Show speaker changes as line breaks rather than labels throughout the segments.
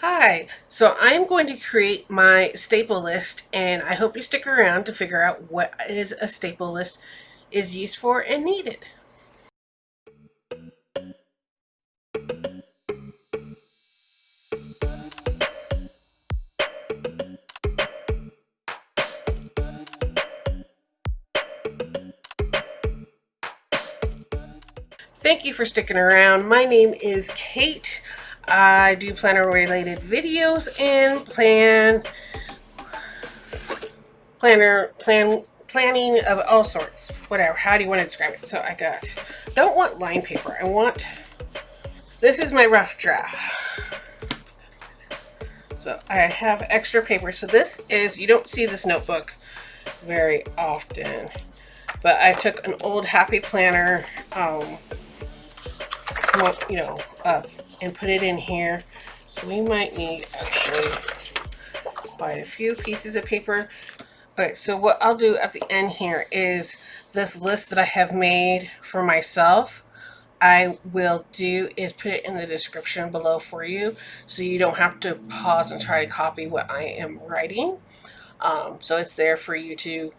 Hi, so I'm going to create my staple list and I hope you stick around to figure out what is a staple list is used for and needed. Thank you for sticking around. My name is Kate. I do planner related videos and planning of all sorts. Whatever. How do you want to describe it? So don't want line paper. This is my rough draft. So I have extra paper. So you don't see this notebook very often, but I took an old happy planner, you know, and put it in here. So we might need actually quite a few pieces of paper. Okay, so what I'll do at the end here is this list that I have made for myself. I will do is put it in the description below for you so you don't have to pause and try to copy what I am writing. So it's there for you to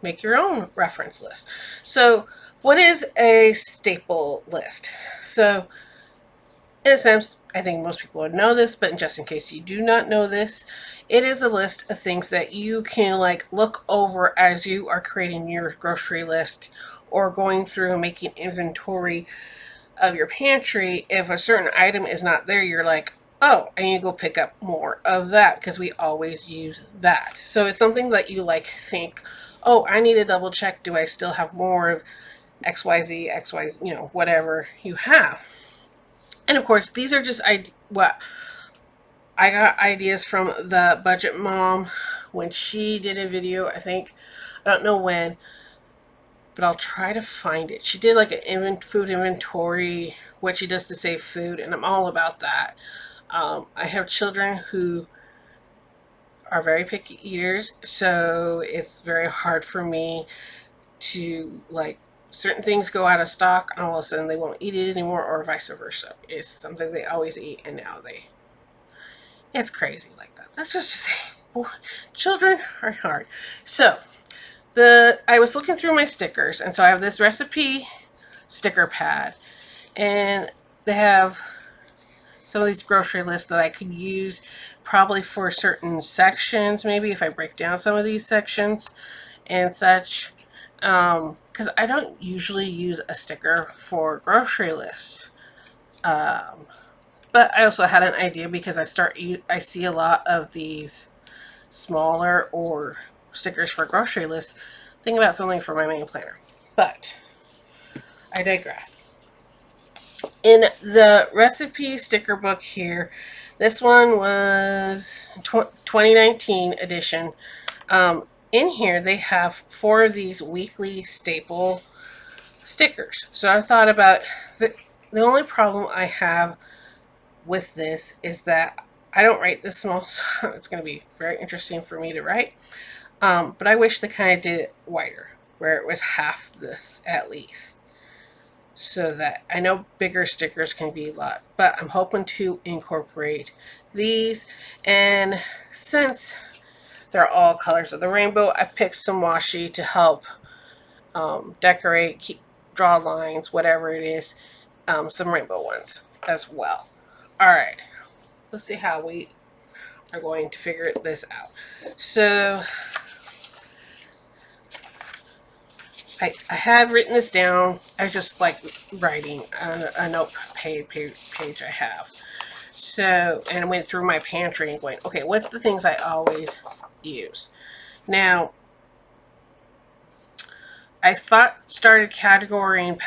make your own reference list. So, what is a staple list? So, in a sense, I think most people would know this, but just in case you do not know this, it is a list of things that you can look over as you are creating your grocery list or going through and making inventory of your pantry. If a certain item is not there, you're like, oh, I need to go pick up more of that because we always use that. So it's something that you think, oh, I need to double check. Do I still have more of XYZ, XYZ, whatever you have. And of course, these are just what I got ideas from the budget mom when she did a video. I don't know when, but I'll try to find it. She did an food inventory, what she does to save food, and I'm all about that. I have children who are very picky eaters, so it's very hard for me to certain things go out of stock and all of a sudden they won't eat it anymore, or vice versa. It's something they always eat and now it's crazy like that. Let's just say, boy, children are hard. So I was looking through my stickers, and so I have this recipe sticker pad, and they have some of these grocery lists that I could use probably for certain sections, maybe if I break down some of these sections and such. Because I don't usually use a sticker for grocery lists. But I also had an idea because I see a lot of these smaller or stickers for grocery lists. Think about something for my main planner. But I digress. In the recipe sticker book here, this one was 2019 edition. In here, they have 4 of these weekly staple stickers. So I thought about the only problem I have with this is that I don't write this small, so it's going to be very interesting for me to write. But I wish they kind of did it wider, where it was half this at least. So that I know bigger stickers can be a lot, but I'm hoping to incorporate these. And since they're all colors of the rainbow, I picked some washi to help decorate, draw lines, whatever it is. Some rainbow ones as well. All right, let's see how we are going to figure this out. So I have written this down. I just like writing a note page I have. So, and I went through my pantry and going, okay, what's the things I always use? Now, I started categorizing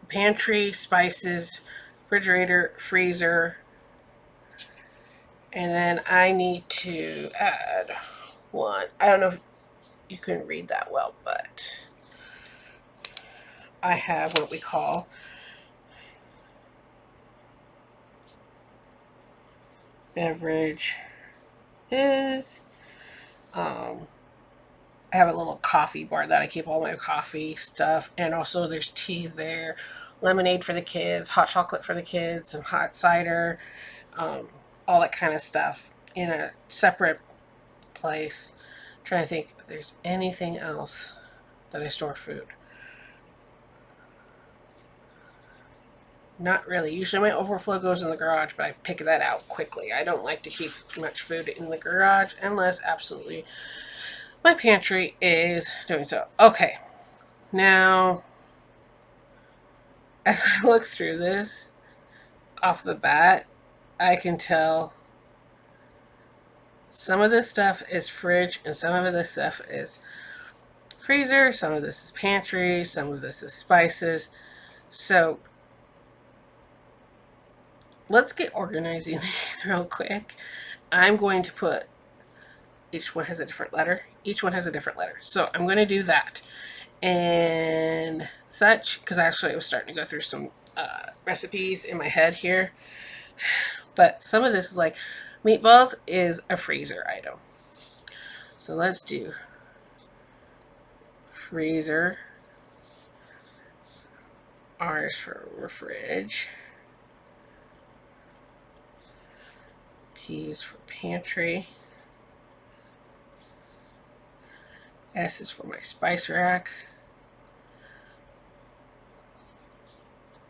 pantry, spices, refrigerator, freezer, and then I need to add one. I don't know if you can read that well, but I have what we call beverage is. I have a little coffee bar that I keep all my coffee stuff, and also there's tea there, lemonade for the kids, hot chocolate for the kids, some hot cider, all that kind of stuff in a separate place. I'm trying to think if there's anything else that I store food. Not really. Usually my overflow goes in the garage, but I pick that out quickly. I don't like to keep much food in the garage unless absolutely my pantry is doing so. Okay, now as I look through this off the bat, I can tell some of this stuff is fridge and some of this stuff is freezer, some of this is pantry, some of this is spices. So let's get organizing these real quick. I'm going to put, each one has a different letter. Each one has a different letter. So I'm going to do that and such, because actually I was starting to go through some recipes in my head here. But some of this is like, meatballs is a freezer item. So let's do freezer. R is for fridge. P is for pantry. S is for my spice rack.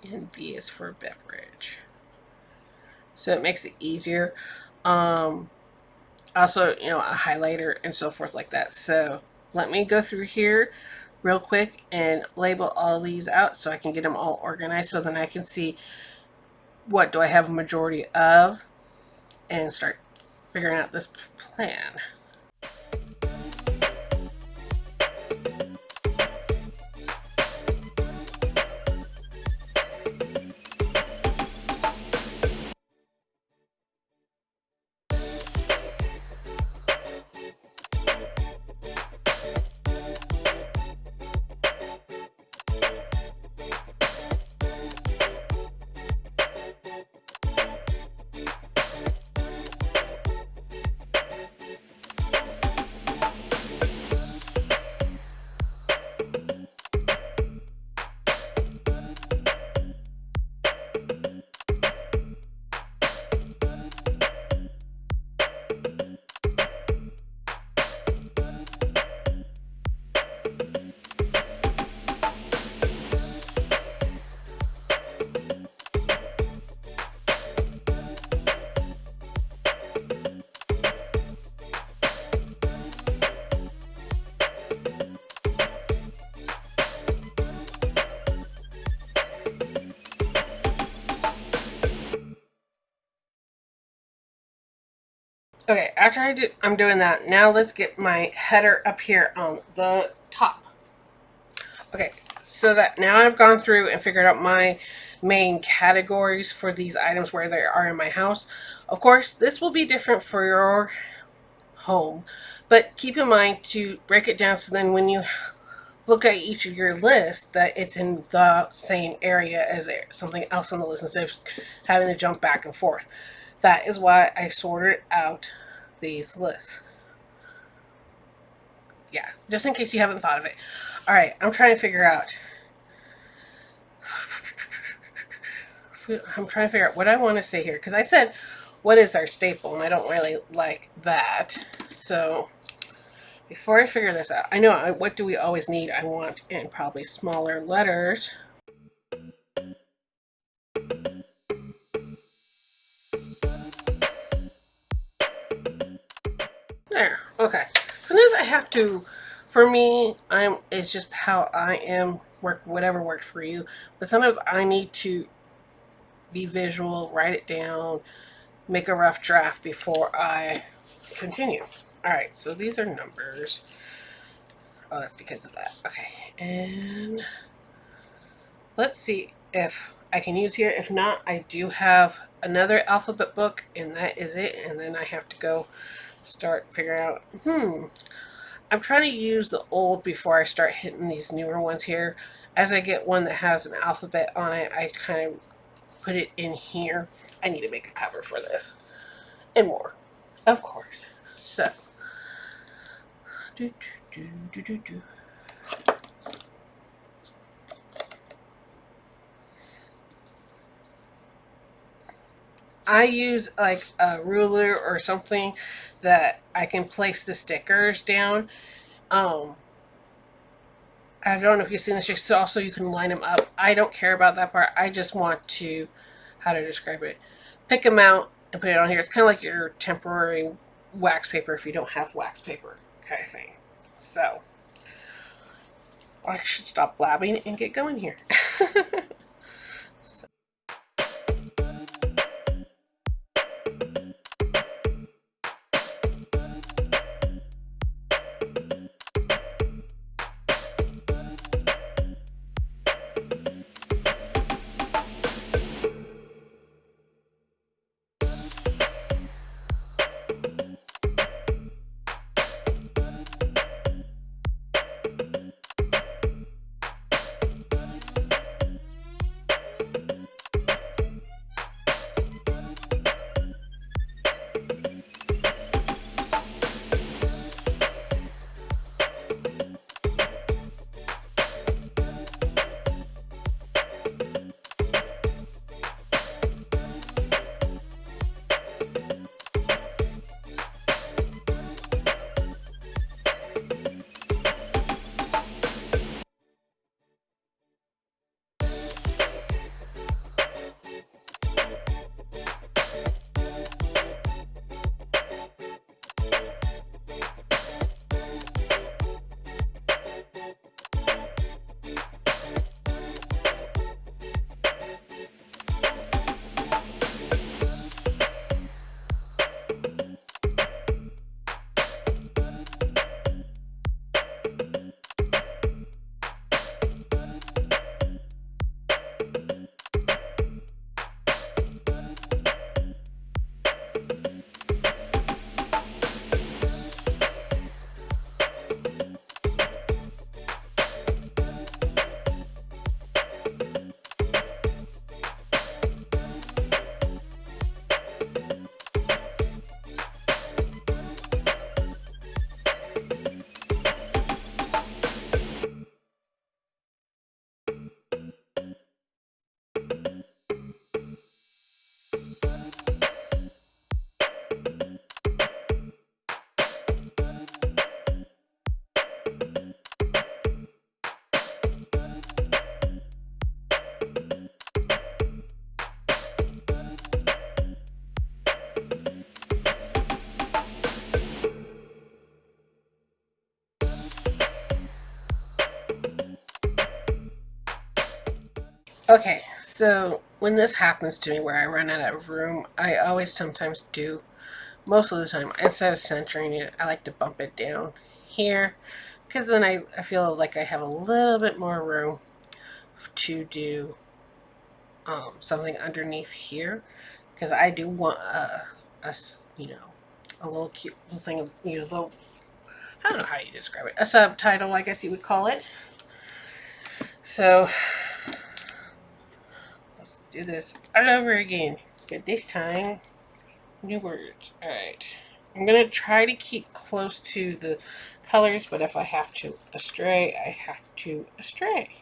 And B is for beverage. So it makes it easier. Also, a highlighter and so forth like that. So let me go through here real quick and label all these out so I can get them all organized, so then I can see what do I have a majority of and start figuring out this plan. Okay, after I'm doing that, now let's get my header up here on the top. Okay, so that now I've gone through and figured out my main categories for these items where they are in my house. Of course, this will be different for your home, but keep in mind to break it down so then when you look at each of your lists that it's in the same area as something else on the list instead of having to jump back and forth. That is why I sorted out these lists. Yeah, just in case you haven't thought of it. All right, I'm trying to figure out. What I want to say here, because I said, what is our staple? And I don't really like that. So before I figure this out, I know what do we always need? I want in probably smaller letters. There, okay. Sometimes I have to, for me, it's just how I am, whatever works for you. But sometimes I need to be visual, write it down, make a rough draft before I continue. All right, so these are numbers. Oh, that's because of that. Okay, and let's see if I can use here. If not, I do have another alphabet book, and that is it. And then I have to go start figuring out, I'm trying to use the old before I start hitting these newer ones here. As I get one that has an alphabet on it, I kind of put it in here. I need to make a cover for this. And more, of course. So, do. I use like a ruler or something that I can place the stickers down. Um, I don't know if you've seen this. Just also you can line them up. I don't care about that part. I just want to, how to describe it, pick them out and put it on here. It's kind of like your temporary wax paper if you don't have wax paper kind of thing. So I should stop blabbing and get going here. So. Okay, so when this happens to me where I run out of room, I always sometimes do, most of the time, instead of centering it, I like to bump it down here because then I feel like I have a little bit more room to do something underneath here because I do want a a little cute little thing of, little, I don't know how you describe it, a subtitle, I guess you would call it. So let's do this all over again. But this time, new words. Alright. I'm going to try to keep close to the colors, but if I have to astray, I have to astray.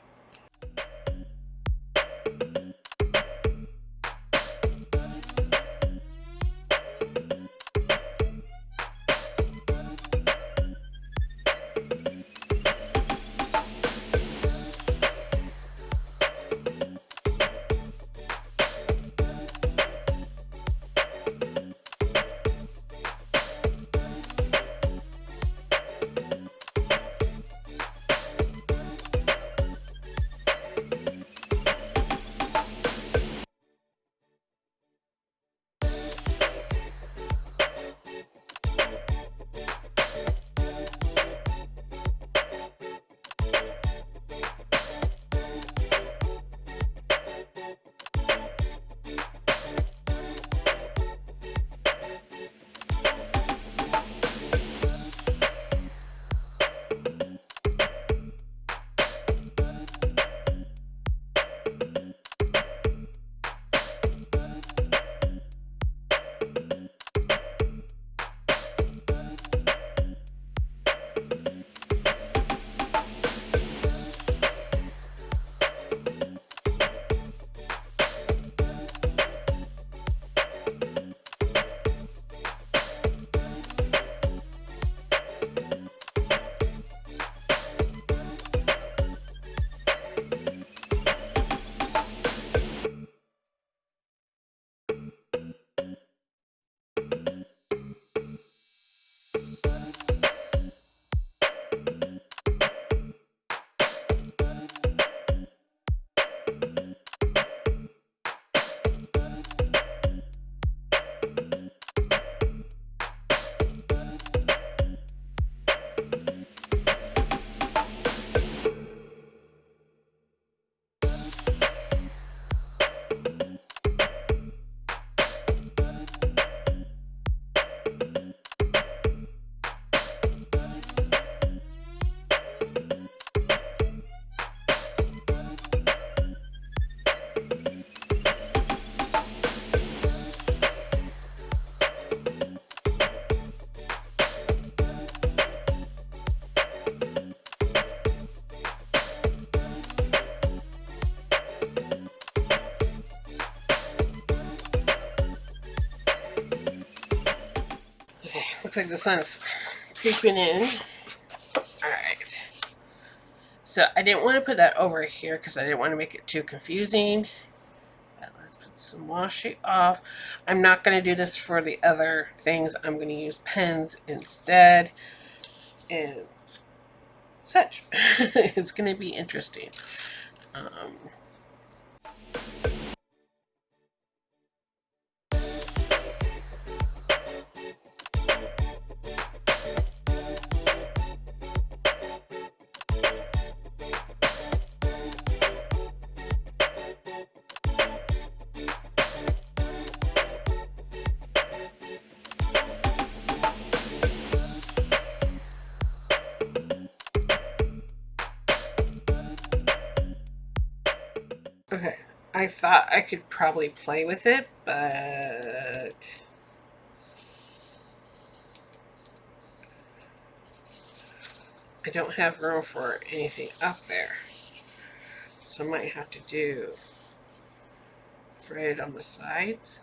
Looks like the sun's creeping in. Alright. So I didn't want to put that over here because I didn't want to make it too confusing. But let's put some washi off. I'm not going to do this for the other things. I'm going to use pens instead. And such. It's going to be interesting. Okay, I thought I could probably play with it, but I don't have room for anything up there. So I might have to do thread it on the sides.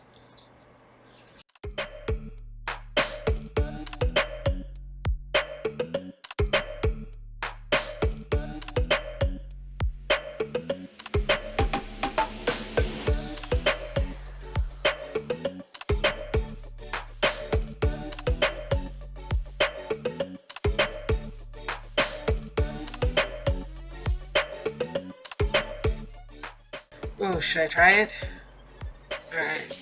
Oh, should I try it? Alright.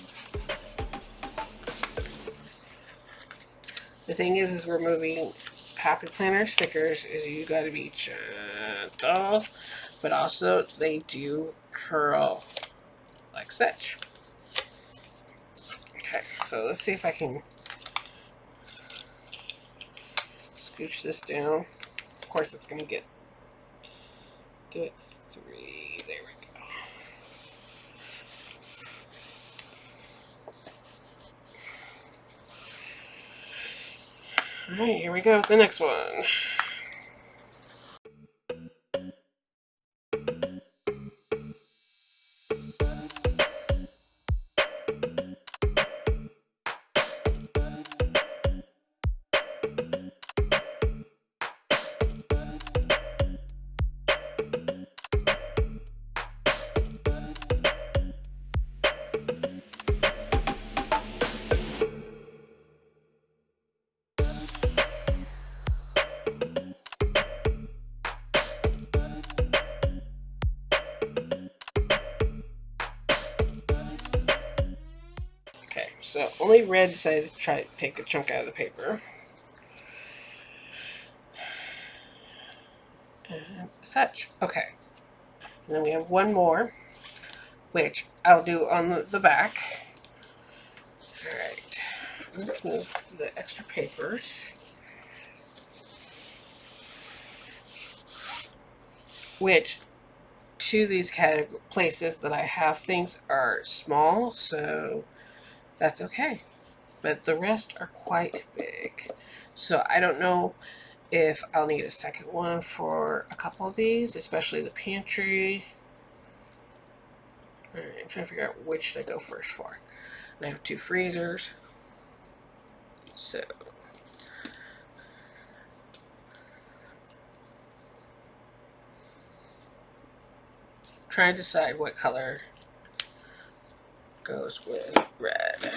The thing is removing happy planner stickers is you gotta be gentle, but also they do curl like such. Okay, so let's see if I can scooch this down. Of course, it's gonna get good. 3. There we go. Alright, here we go with the next one. So only red decided to try to take a chunk out of the paper. And such. Okay. And then we have one more, which I'll do on the back. Alright. Let's move the extra papers. Which, to these places that I have things are small, so that's okay. But the rest are quite big. So I don't know if I'll need a second one for a couple of these, especially the pantry. Alright, I'm trying to figure out which to go first for. And I have 2 freezers. So trying to decide what color goes with red.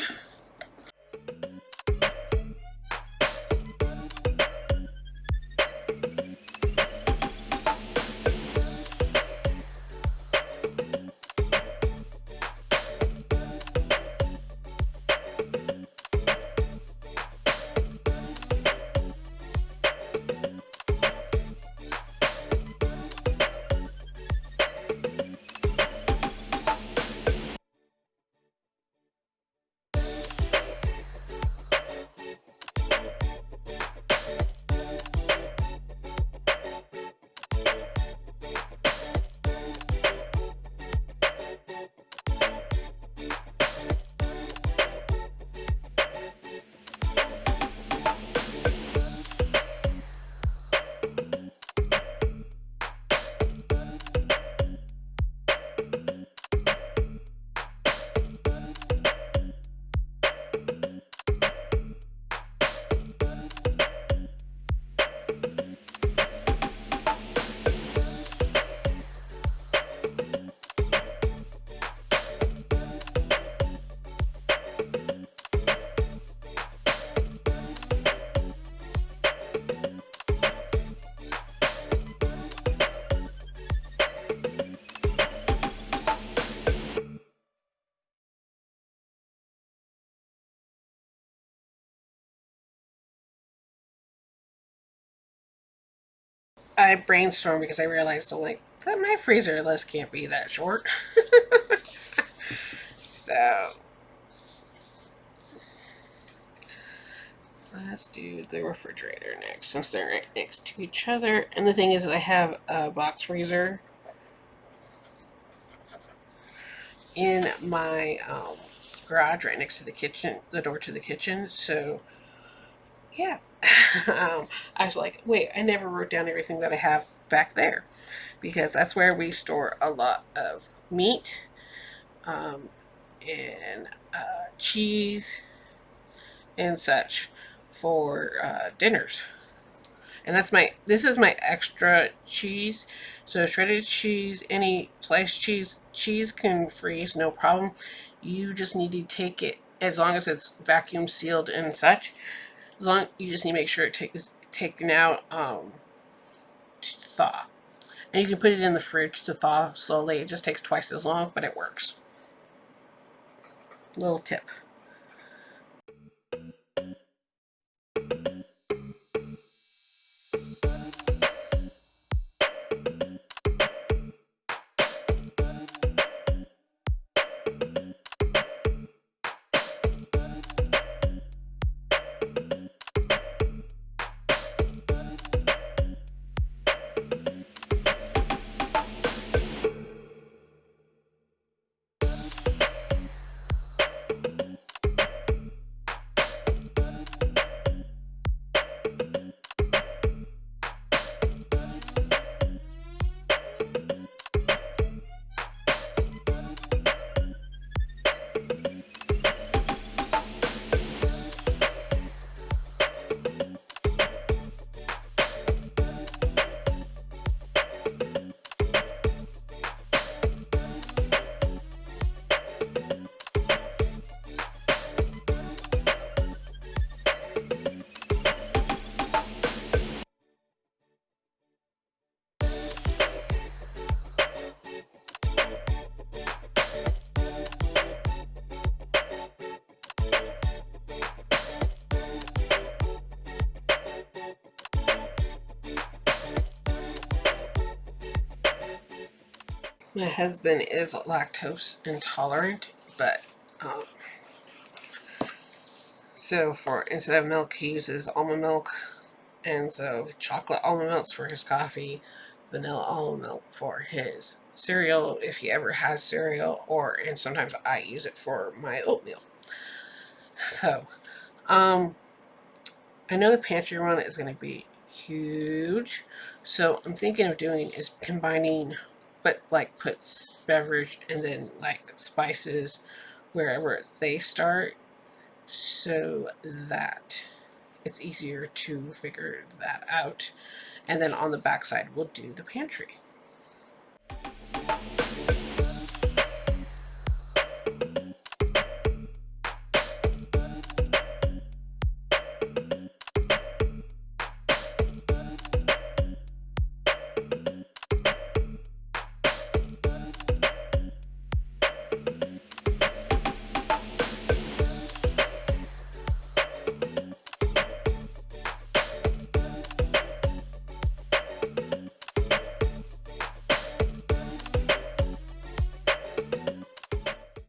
I brainstormed because I realized I'm like, that my freezer list can't be that short. So let's do the refrigerator next, since they're right next to each other. And the thing is that I have a box freezer in my garage right next to the kitchen, the door to the kitchen. So yeah, I was like, wait, I never wrote down everything that I have back there, because that's where we store a lot of meat, um, and cheese and such for dinners. And this is my extra cheese. So shredded cheese, any sliced cheese, cheese can freeze, no problem. You just need to take it, as long as it's vacuum sealed and such. You just need to make sure it is taken out to thaw. And you can put it in the fridge to thaw slowly. It just takes twice as long, but it works. Little tip. My husband is lactose intolerant, but um, so for instead of milk, he uses almond milk, and so chocolate almond milk for his coffee, vanilla almond milk for his cereal if he ever has cereal, and sometimes I use it for my oatmeal. So, I know the pantry run is going to be huge, so I'm thinking of doing is combining, but like puts beverage and then like spices wherever they start, so that it's easier to figure that out. And then on the backside, we'll do the pantry.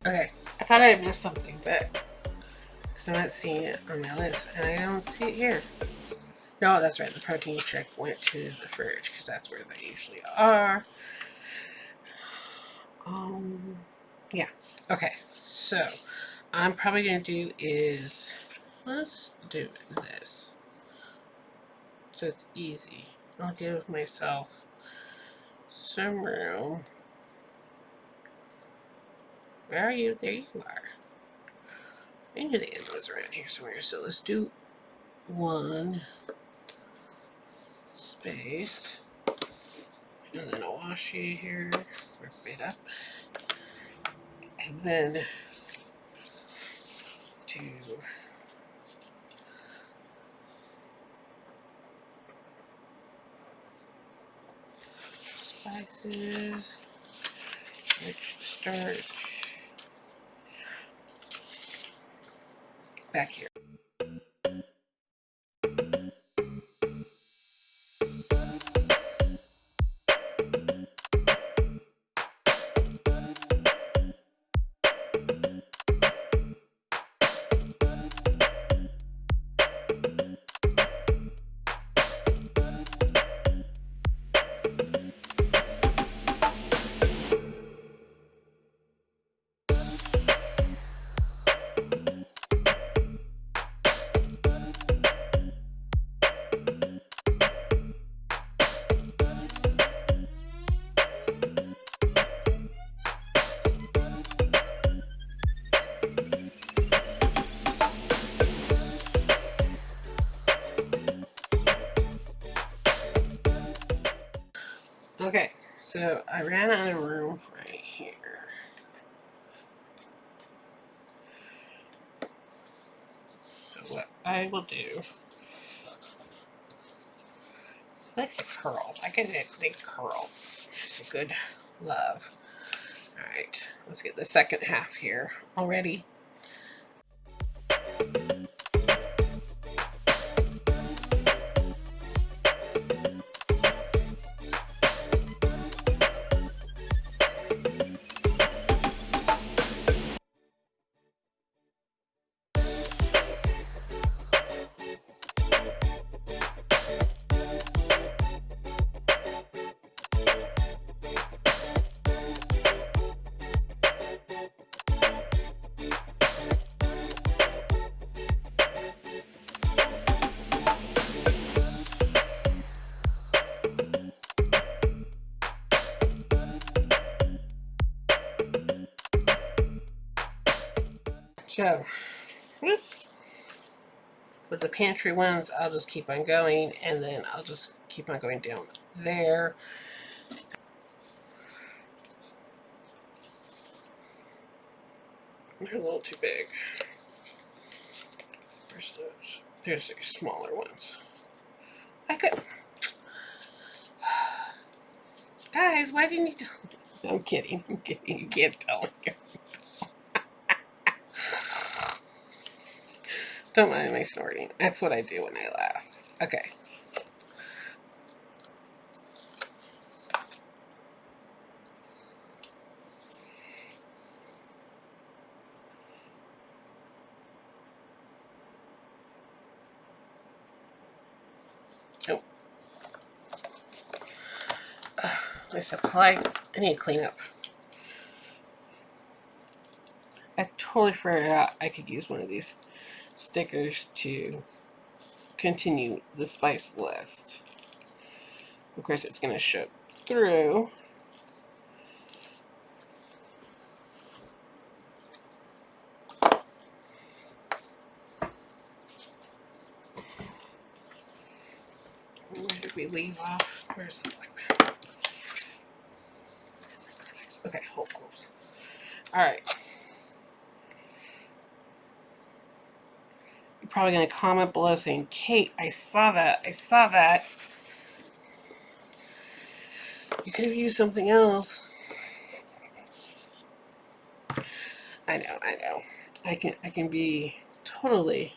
Okay, I thought I missed something, but because I'm not seeing it on my list, and I don't see it here. No, that's right. The protein shake went to the fridge because that's where they usually are. Yeah. Okay. So, I'm probably gonna do is let's do this, so it's easy. I'll give myself some room. Where are you? There you are. I knew the end was around here somewhere. So let's do one space. And then a washi here. Rip it up. And then do spices, rich starch. Back here. So I ran out of room right here. So what I will do, I like to curl. I get it, they curl. It's a good love. All right, let's get the second half here already. So, with the pantry ones, I'll just keep on going, and then I'll just keep on going down there. They're a little too big. Where's those? There's the smaller ones. I could. Guys, why didn't you tell me? I'm kidding. I'm kidding. You can't tell me. Don't mind my snorting. That's what I do when I laugh. Okay. Oh. My supply. I need to clean up. I totally forgot I could use one of these stickers to continue the spice list. Of course, it's going to show through. Where did we leave off? Where's the black pen? Okay, hold close. Alright. You're probably going to comment below saying, Kate, I saw that. I saw that. You could have used something else. I know, I know. I can be totally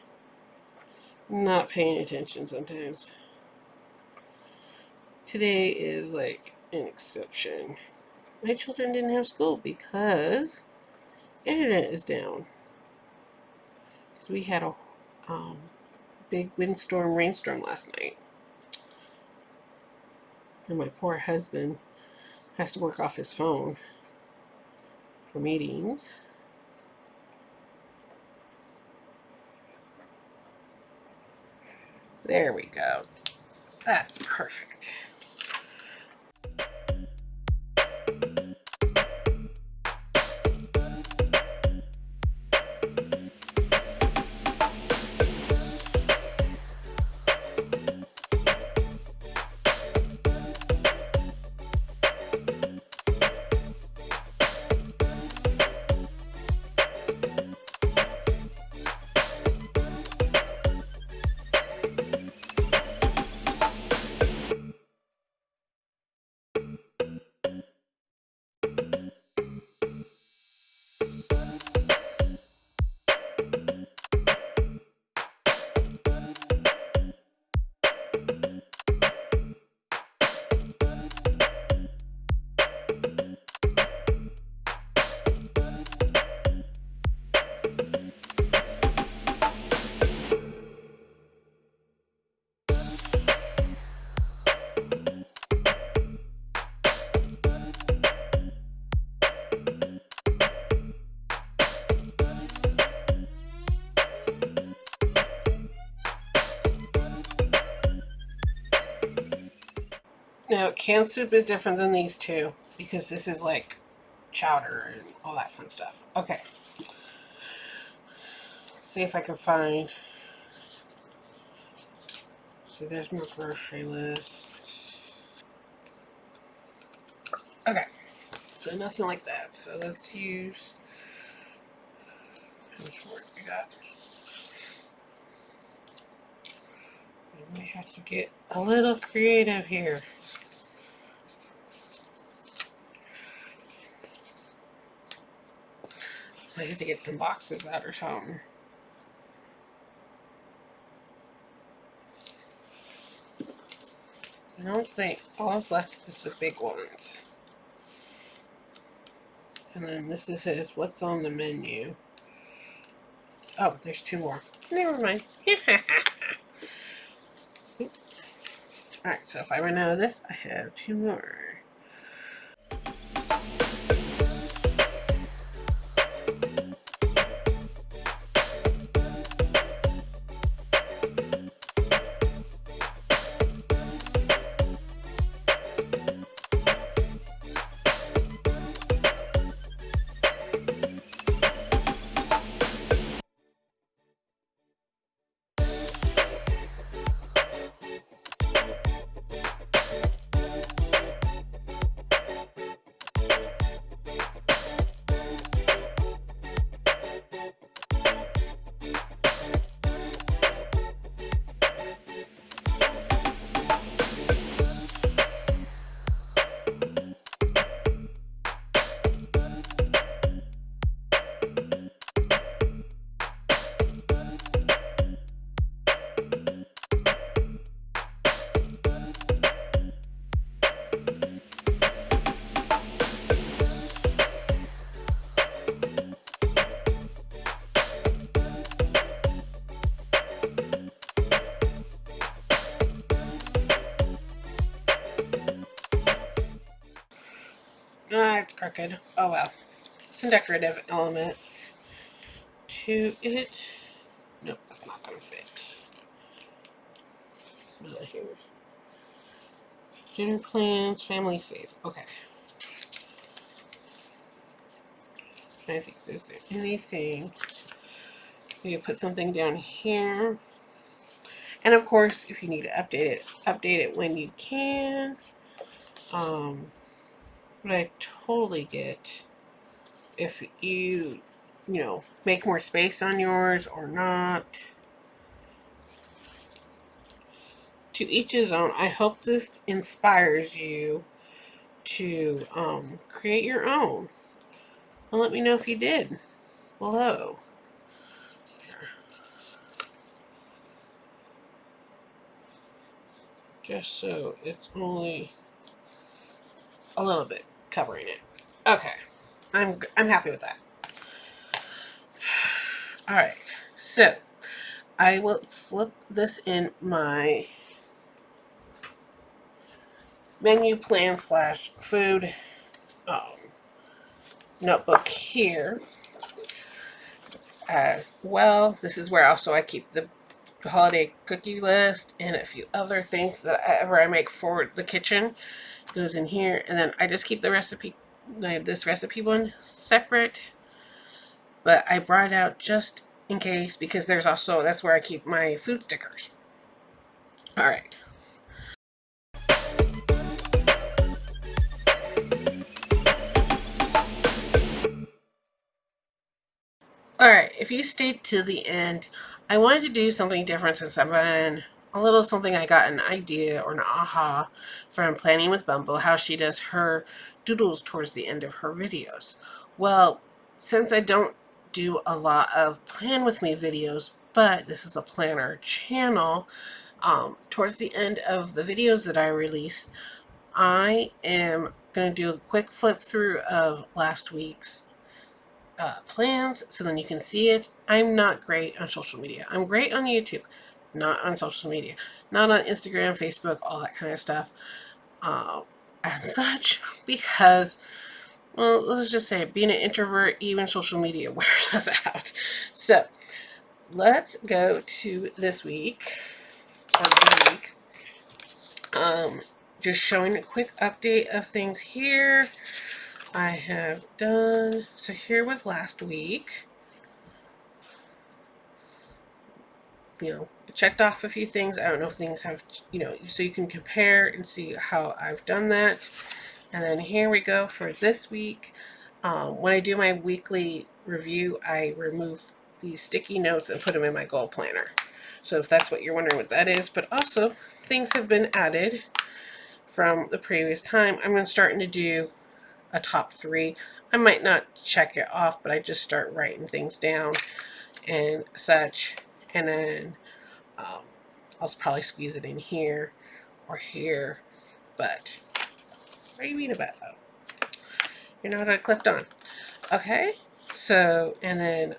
not paying attention sometimes. Today is like an exception. My children didn't have school because internet is down. Because we had a big windstorm, rainstorm last night. And my poor husband has to work off his phone for meetings. There we go. That's perfect. Now, canned soup is different than these two because this is like chowder and all that fun stuff. Okay. Let's see if I can find. So there's my grocery list. So nothing like that. So let's use, how much more we got? We might have to get a little creative here. I have to get some boxes out or something. I don't think all that's left is the big ones. And then this is what's on the menu. Oh, there's 2 more. Never mind. Alright, so if I run out of this, I have 2 more. Ah, it's crooked. Oh well. Some decorative elements to it. Nope, that's not going to fit. Not here. Dinner plans, family fave. Okay. I think is there anything. You put something down here. And of course, if you need to update it when you can. But I totally get if you make more space on yours or not. To each his own. I hope this inspires you to create your own. And let me know if you did below. Just so it's only a little bit covering it. Okay, I'm happy with that. All right, so I will slip this in my menu plan slash food notebook here as well. This is where also I keep the holiday cookie list and a few other things that I make for the kitchen goes in here. And then I just keep the recipe, this recipe one separate, but I brought it out just in case because there's also, that's where I keep my food stickers. All right. Alright, if you stayed to the end, I wanted to do something different since I've been a little something I got an idea or an aha from Planning with Bumble, how she does her doodles towards the end of her videos. Well, since I don't do a lot of Plan With Me videos, but this is a planner channel, towards the end of the videos that I release, I am going to do a quick flip through of last week's plans so then you can see it. I'm not great on social media. I'm great on YouTube, not on social media, not on Instagram, Facebook, all that kind of stuff and such, because, well, let's just say being an introvert, even social media wears us out. So let's go to this week, or the week. Just showing a quick update of things here. I have done, so here was last week. Checked off a few things. I don't know if things have, so you can compare and see how I've done that. And then here we go for this week. When I do my weekly review, I remove these sticky notes and put them in my goal planner. So if that's what you're wondering what that is, but also things have been added from the previous time. I'm starting to do a top 3. I might not check it off, but I just start writing things down and such. And then I'll probably squeeze it in here or here. But what are you mean about that? You know what I clicked on? Okay, so, and then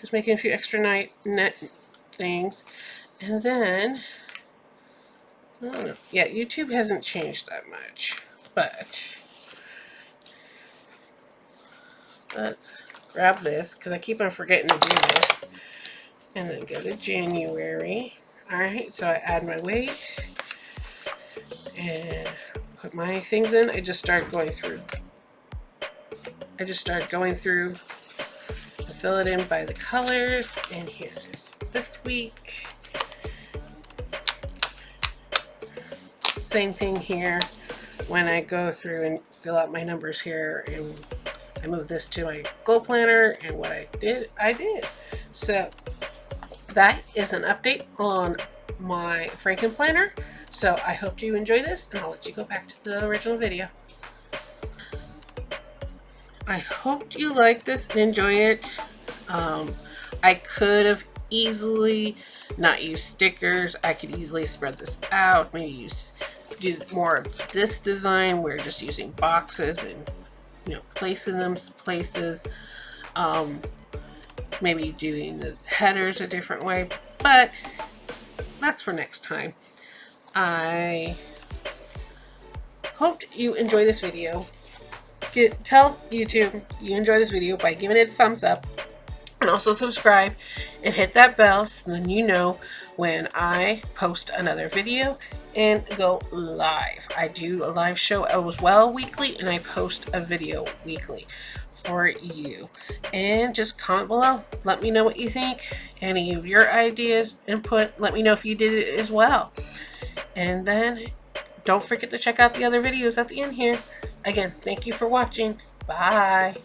just making a few extra net things. And then, I don't know. Yeah, YouTube hasn't changed that much. But let's grab this, because I keep on forgetting to do this. And then go to January. Alright, so I add my weight. And put my things in. I just start going through. I fill it in by the colors. And here's this week. Same thing here. When I go through and fill out my numbers here, and I move this to my goal planner, and what I did. So that is an update on my Franken planner. So I hope you enjoy this, and I'll let you go back to the original video. I hope you like this and enjoy it. I could have easily not used stickers. I could easily spread this out. Maybe do more of this design. We're just using boxes and placing them places. Maybe doing the headers a different way, but that's for next time. I hope you enjoy this video. Tell YouTube you enjoy this video by giving it a thumbs up, and also subscribe and hit that bell so then you know when I post another video and go live. I do a live show as well weekly, and I post a video weekly for you. And just comment below. Let me know what you think. Any of your ideas, input. Let me know if you did it as well. And then don't forget to check out the other videos at the end here. Again, thank you for watching. Bye.